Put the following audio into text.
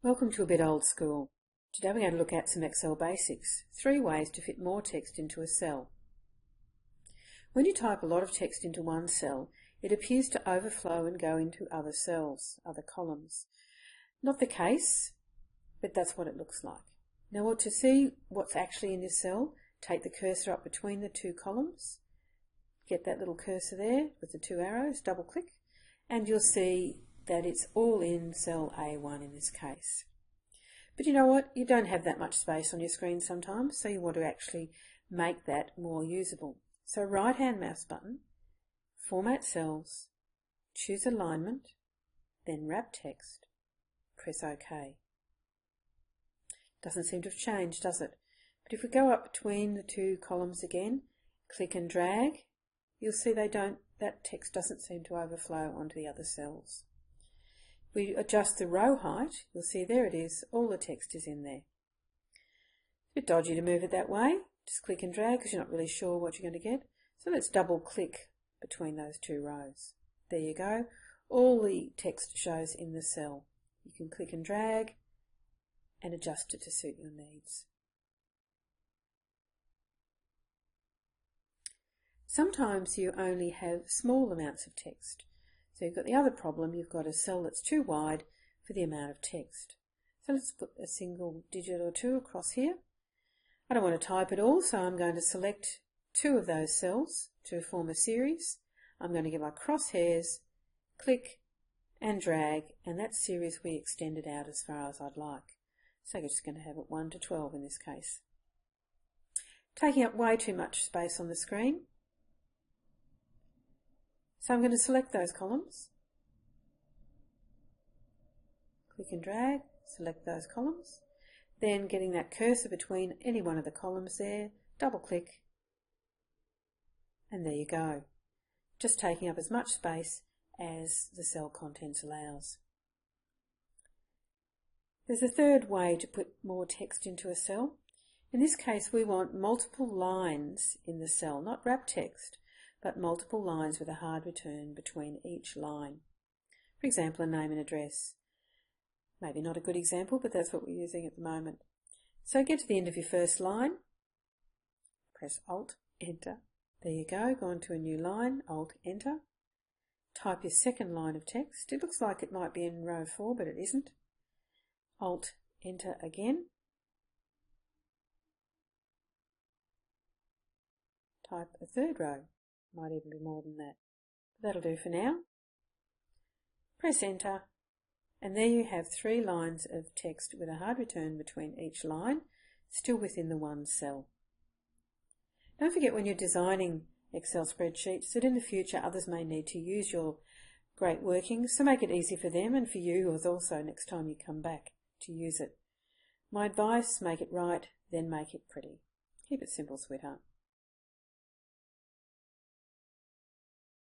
Welcome to A Bit Old School. Today we're going to look at some Excel basics, 3 ways to fit more text into a cell. When you type a lot of text into one cell, it appears to overflow and go into other cells, other columns. Not the case, but that's what it looks like. Now to see what's actually in this cell, take the cursor up between the 2 columns, get that little cursor there with the 2 arrows, double click, and you'll see that it's all in cell A1 in this case. But you know what? You don't have that much space on your screen sometimes, so you want to actually make that more usable. So right-hand mouse button, Format Cells, choose Alignment, then Wrap Text, press OK. Doesn't seem to have changed, does it? But if we go up between the 2 columns again, click and drag, you'll see that text doesn't seem to overflow onto the other cells. If we adjust the row height, you'll see there it is, all the text is in there. It's a bit dodgy to move it that way, just click and drag because you're not really sure what you're going to get. So let's double click between those 2 rows. There you go, all the text shows in the cell. You can click and drag and adjust it to suit your needs. Sometimes you only have small amounts of text. So you've got the other problem, you've got a cell that's too wide for the amount of text. So let's put a single digit or 2 across here. I don't want to type it all, so I'm going to select 2 of those cells to form a series. I'm going to get my crosshairs, click and drag, and that series we extend it out as far as I'd like. So we're just going to have it 1 to 12 in this case. Taking up way too much space on the screen. So I'm going to select those columns, click and drag, select those columns, then getting that cursor between any one of the columns there, double click, and there you go. Just taking up as much space as the cell contents allows. There's a third way to put more text into a cell. In this case we want multiple lines in the cell, not wrap text, but multiple lines with a hard return between each line. For example, a name and address. Maybe not a good example, but that's what we're using at the moment. So get to the end of your first line, press Alt, Enter. There you go on to a new line, Alt, Enter. Type your second line of text. It looks like it might be in row 4, but it isn't. Alt, Enter again. Type a third row. Might even be more than that. That'll do for now. Press Enter, and there you have 3 lines of text with a hard return between each line, still within the one cell. Don't forget when you're designing Excel spreadsheets that in the future others may need to use your great workings, so make it easy for them and for you also next time you come back to use it. My advice, make it right, then make it pretty. Keep it simple, sweetheart.